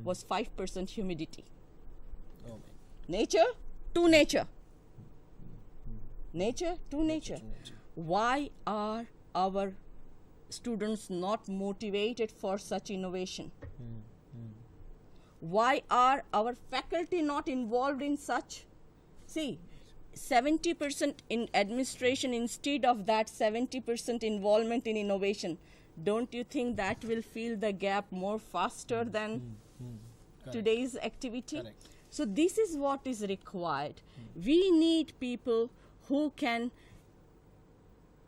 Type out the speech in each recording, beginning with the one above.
was 5% humidity. Oh my. Nature to nature. Nature to nature. Why are our students not motivated for such innovation? Why are our faculty not involved in such? See, 70% in administration instead of that 70% involvement in innovation. Don't you think that will fill the gap more faster than today's activity? Correct. So this is what is required. We need people who can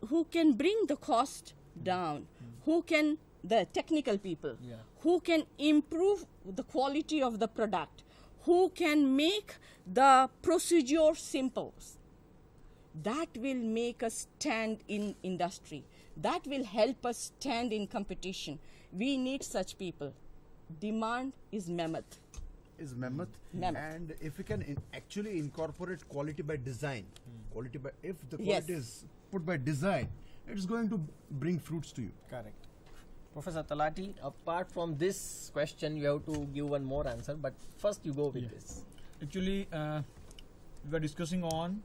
bring the cost down, the technical people, who can improve the quality of the product, who can make the procedure simple. That will make us stand in industry. That will help us stand in competition. We need such people. Demand is mammoth. Mammoth. And if we can actually incorporate quality by design, if the quality is put by design, it's going to bring fruits to you. Correct. Professor Talati, apart from this question, you have to give one more answer, but first you go with this. Actually, we are discussing on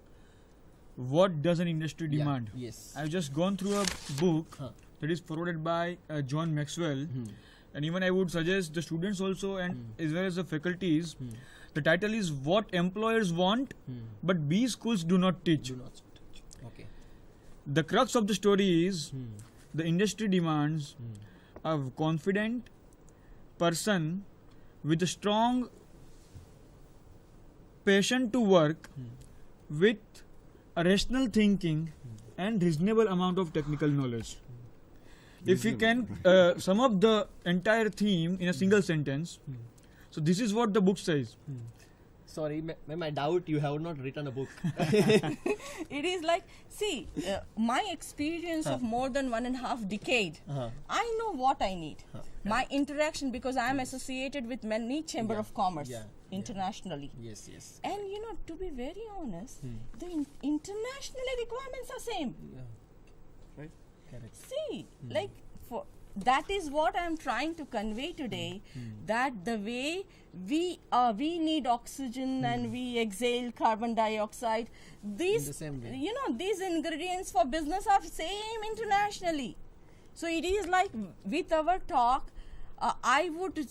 what does an industry demand. Yes. I've just gone through a book that is forwarded by John Maxwell, and even I would suggest the students also and as well as the faculties. The title is What Employers Want, but B Schools Do Not Teach. Okay. The crux of the story is the industry demands a confident person with a strong passion to work with a rational thinking and reasonable amount of technical knowledge. If we can sum up the entire theme in a single sentence, so this is what the book says. Sorry, ma'am, I doubt you have not written a book. It is like, see, my experience of more than 1.5 decade, I know what I need. My interaction, because I am associated with many Chamber of Commerce internationally. Yes, yes. And to be very honest, the international requirements are same. Right? Correct. See, like that is what I am trying to convey today, that the way we need oxygen and we exhale carbon dioxide, these the same way. these ingredients for business are same internationally. So it is like with our talk, I would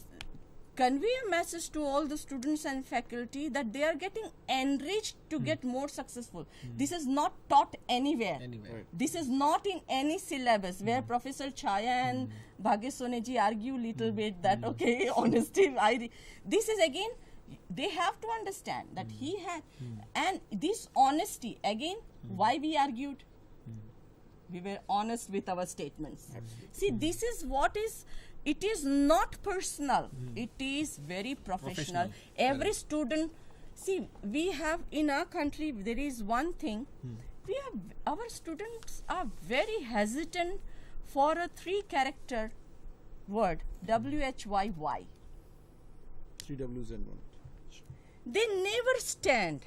convey a message to all the students and faculty that they are getting enriched to get more successful. This is not taught anywhere. Right. This is not in any syllabus where Professor Chaya and Bhagyesh Soneji argue little bit that okay, honesty. This is again, they have to understand that he had, and this honesty again. Why we argued? We were honest with our statements. See, this is what is. It is not personal. It is very professional. Every student, see, we have in our country, there is one thing, our students are very hesitant for a 3-character word, WHYY. 3 W's and 1. They never stand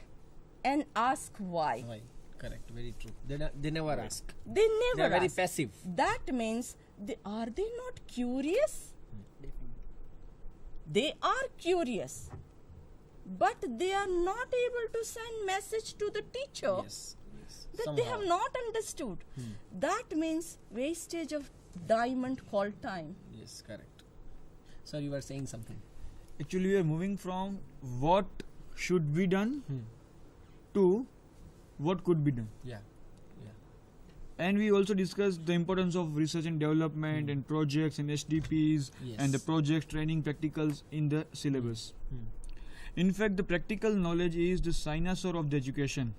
and ask why. Why? Correct. Very true. They never ask. They never They are very ask. passive. That means, are they not curious? They are curious, but they are not able to send message to the teacher Yes. that they have not understood. That means wastage of diamond called time. Yes, correct. Sir, you were saying something. Actually, we are moving from what should be done to what could be done. Yeah. And we also discussed the importance of research and development and projects and SDPs and the project training practicals in the syllabus. In fact, the practical knowledge is the cynosure of the education.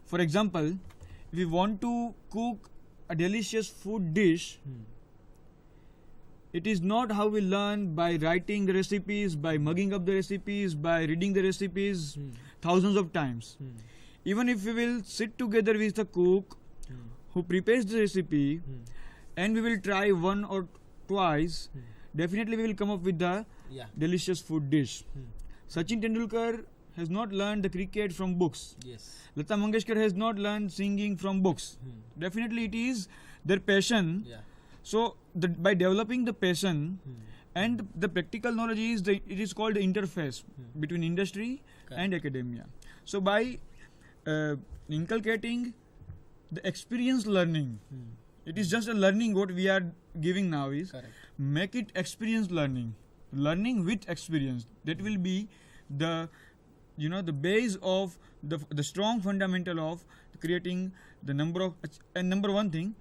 For example, if we want to cook a delicious food dish, it is not how we learn by writing the recipes, by mugging up the recipes, by reading the recipes thousands of times. Even if we will sit together with the cook who prepares the recipe and we will try one or twice, definitely we will come up with the delicious food dish. Sachin Tendulkar has not learned the cricket from books. Yes. Lata Mangeshkar has not learned singing from books. Definitely it is their passion. Yeah. So by developing the passion And the practical knowledge is it is called the interface between industry and academia. So by inculcating the experience learning, it is just a learning what we are giving now is make it experience learning with experience. That will be the the base of the strong fundamental of creating the number one thing.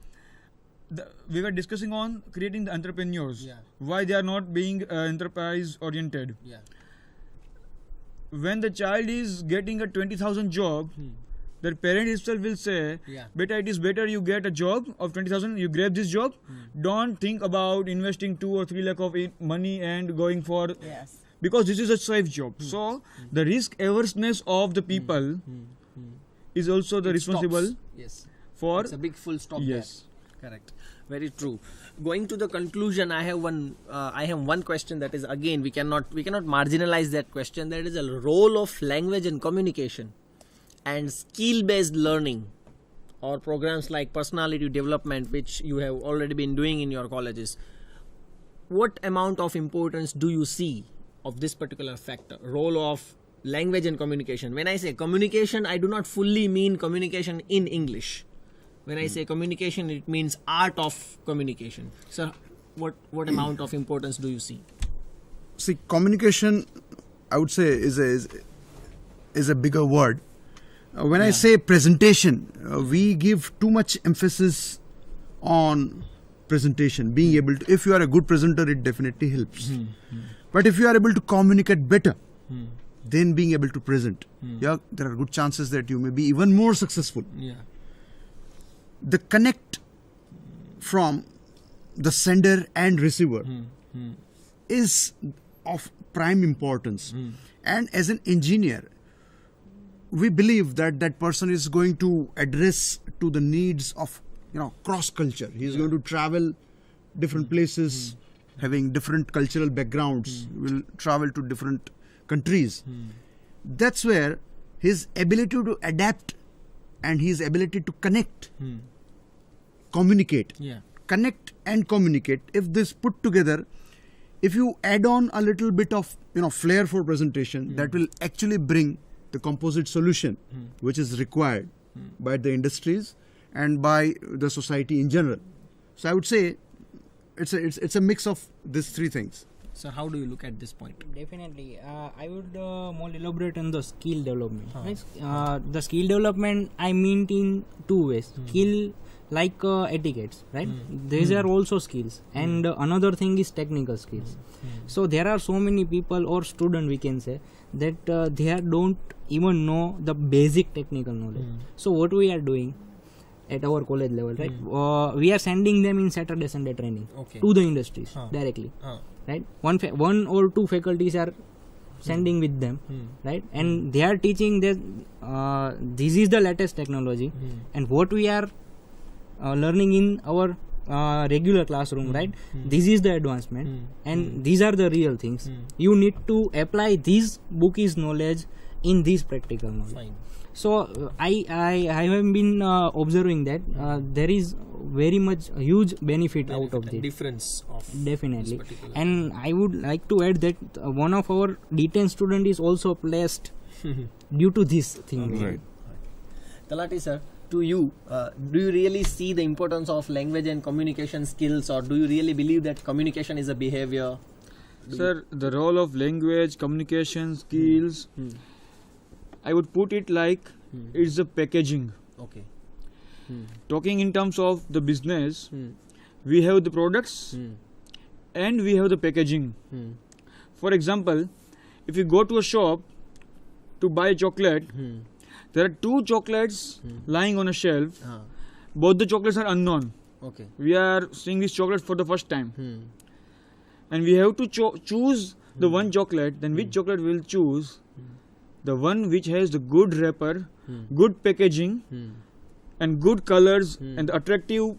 We were discussing on creating the entrepreneurs, why they are not being enterprise oriented. When the child is getting a 20,000 job, the parent itself will say, beta, it is better you get a job of 20,000, you grab this job, don't think about investing 2 or 3 lakh of money and going for, because this is a safe job. So the risk averseness of the people is also the responsible for. It's a big full stop there. Correct. Very true. Going to the conclusion, I have one question that is, again, we cannot marginalize that question. There is a role of language and communication and skill-based learning, or programs like personality development, which you have already been doing in your colleges. What amount of importance do you see of this particular factor, role of language and communication? When I say communication, I do not fully mean communication in English. When I say communication, it means art of communication. So, what amount of importance do you see? See, communication, I would say, is a bigger word. When I say presentation, we give too much emphasis on presentation. Being able to, if you are a good presenter, it definitely helps. But if you are able to communicate better, then being able to present, there are good chances that you may be even more successful. The connect from the sender and receiver is of prime importance. And as an engineer, we believe that that person is going to address to the needs of cross culture. He is going to travel different places, having different cultural backgrounds, will travel to different countries. That's where his ability to adapt and his ability to connect, communicate, connect and communicate, if this put together, if you add on a little bit of flair for presentation, that will actually bring the composite solution which is required by the industries and by the society in general. So I would say it's a mix of these three things. So how do you look at this point? Definitely. I would more elaborate on the skill development. Right? The skill development I mean in two ways. Skill like etiquettes, right? These are also skills. And another thing is technical skills. So there are so many people or students, we can say, that they don't even know the basic technical knowledge. So what we are doing at our college level, right? We are sending them in Saturday, Sunday training to the industries directly. Right, one or two faculties are sending with them, right, and they are teaching that this is the latest technology, and what we are learning in our regular classroom, right, this is the advancement, and these are the real things. You need to apply this bookish knowledge in this practical knowledge. So I have been observing that there is very much huge benefit out of this. Difference of definitely, and I would like to add that one of our D10 student is also placed due to this thing. Right. Talati sir, to you, do you really see the importance of language and communication skills, or do you really believe that communication is a behavior? Sir, the role of language, communication skills, I would put it like it's the packaging. Okay. Talking in terms of the business, we have the products and we have the packaging. For example, if you go to a shop to buy a chocolate, there are two chocolates lying on a shelf. Both the chocolates are unknown. Okay. We are seeing this chocolate for the first time. And we have to choose the one chocolate. Then which chocolate we will choose? The one which has the good wrapper, good packaging, and good colors and attractive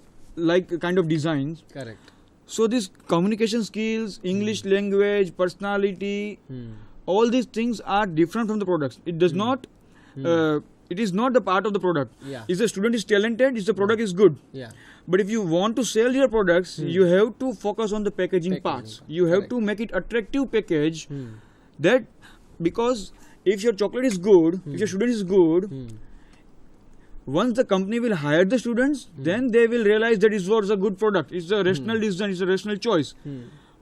kind of designs. Correct. So this communication skills, English language, personality, all these things are different from the products. It does not it is not the part of the product. Yeah. If the student is talented, if the product is good. Yeah. But if you want to sell your products, you have to focus on the packaging parts. You have Correct. to make it attractive package. That because if your chocolate is good, if your student is good, once the company will hire the students, then they will realize that it was a good product. It's a rational decision. It's a rational choice.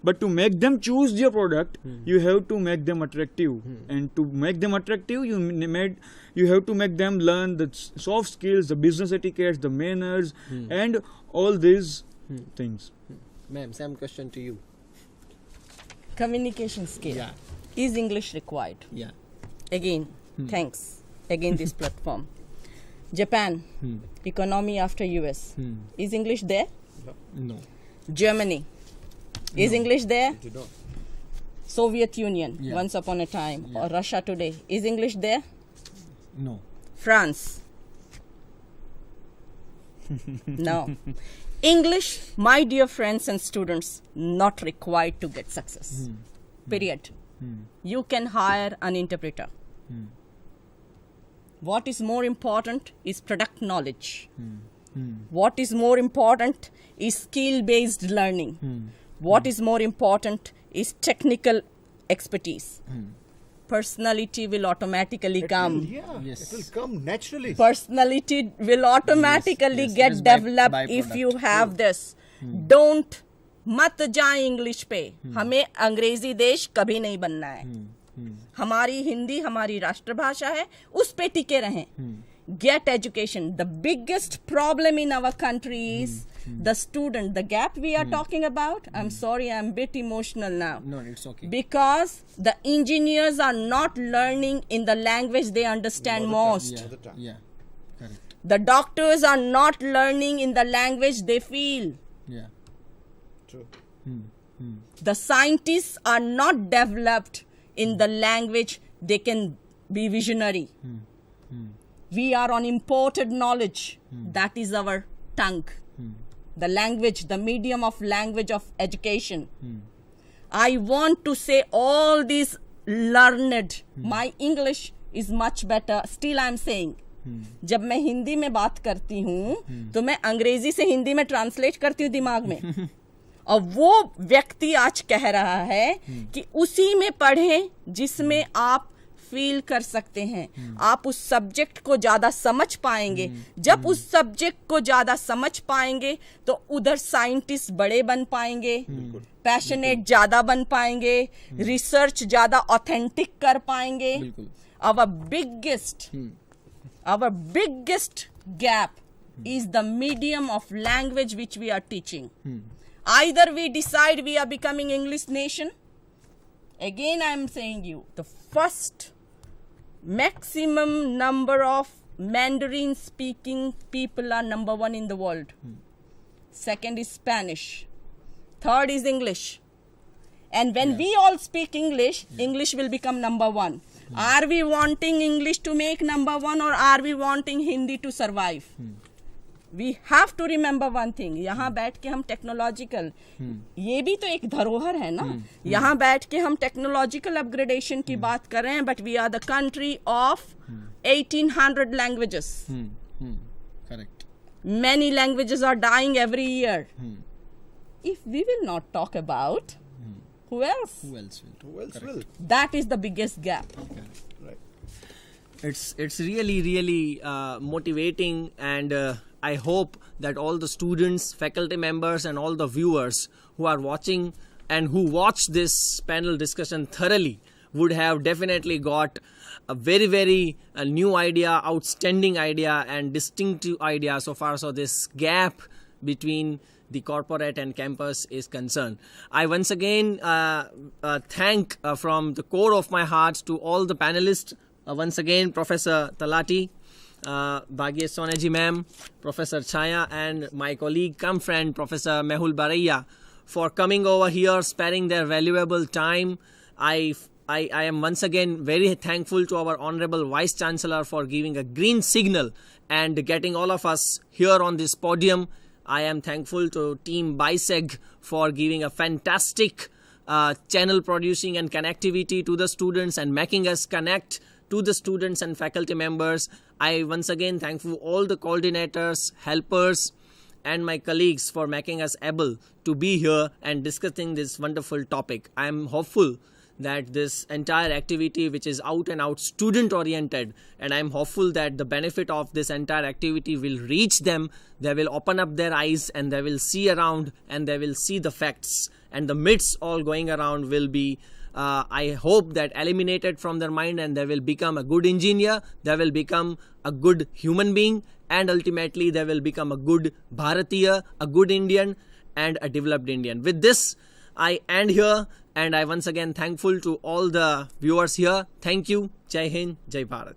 But to make them choose your product, you have to make them attractive. And to make them attractive, you have to make them learn the soft skills, the business etiquette, the manners, and all these things. Ma'am, same question to you. Communication skill. Yeah. Is English required? Yeah. Again, thanks. Again, this platform. Japan, economy after US. Is English there? No. Germany. Is English there? Soviet Union, Yeah. once upon a time, Yeah. or Russia today. Is English there? No. France. No. English, my dear friends and students, not required to get success. Period. You can hire an interpreter. What is more important is product knowledge. What is more important is skill-based learning. What is more important is technical expertise. Personality will automatically come. Yeah, Yes. it will come naturally. Personality will automatically Yes, get yes, developed if byproduct. you have this. Don't मत जाए English पे. हमें अंग्रेजी देश कभी नहीं बनना है. हमारी हिंदी हमारी राष्ट्रभाषा है, उस पे टिके रहें. Get education. The biggest problem in our country is the student. The gap we are talking about. I'm sorry, I'm a bit emotional now. No, it's okay. Because the engineers are not learning in the language they understand most. Yeah. Yeah. Correct. The doctors are not learning in the language they feel. Yeah. True. The scientists are not developed in the language they can be visionary. We are on imported knowledge. That is our tongue. The language, the medium of language of education. I want to say all these learned. My English is much better. Still I am saying. जब मैं हिंदी में बात करती हूँ तो मैं अंग्रेजी से हिंदी में ट्रांसलेट करती हूँ दिमाग में. और वो व्यक्ति आज कह रहा है कि उसी में पढ़ें जिसमें आप फील कर सकते हैं. आप उस सब्जेक्ट को ज्यादा समझ पाएंगे. जब उस सब्जेक्ट को ज्यादा समझ पाएंगे तो उधर साइंटिस्ट बड़े बन पाएंगे, पैशनेट ज्यादा बन पाएंगे, रिसर्च ज्यादा ऑथेंटिक कर पाएंगे. Our biggest gap is the medium of language which we are teaching. Either we decide we are becoming English nation. Again, I am saying you, the first maximum number of Mandarin speaking people are number 1 in the world. Second is Spanish. Third is English. And when we all speak English, English will become number 1. Are we wanting English to make number 1 or are we wanting Hindi to survive? We have to remember one thing. यहाँ बैठ के हम technological, ये भी तो एक धरोहर है ना. यहाँ बैठ के हम टेक्नोलॉजिकल अपग्रेडेशन की बात कर रहे हैं, but we are the country of 1800 languages. Correct. Many languages are dying every year. If we will not talk about, who else? Who else will? Who else will? That is the biggest gap. Right. It's really motivating, and I hope that all the students, faculty members, and all the viewers who are watching and who watch this panel discussion thoroughly would have definitely got a very new idea, outstanding idea, and distinctive idea so far. So this gap between the corporate and campus is concerned. I once again thank from the core of my heart to all the panelists. Once again, Professor Talati, Bhagyesh Soneji ma'am, Professor Chaya, and my colleague cum friend Professor Mehul Baraiya for coming over here, sparing their valuable time. I am once again very thankful to our Honorable Vice Chancellor for giving a green signal and getting all of us here on this podium. I am thankful to Team BISEG for giving a fantastic channel producing and connectivity to the students and making us connect to the students and faculty members. I once again thankful all the coordinators, helpers, and my colleagues for making us able to be here and discussing this wonderful topic. I am hopeful that this entire activity, which is out and out student oriented, and I'm hopeful that the benefit of this entire activity will reach them. They will open up their eyes and they will see around and they will see the facts, and the myths all going around will be I hope that eliminated from their mind, and they will become a good engineer, they will become a good human being, and ultimately they will become a good Bharatiya, a good Indian, and a developed Indian. With this, I end here, and I once again thankful to all the viewers here. Thank you. Jai Hind, Jai Bharat.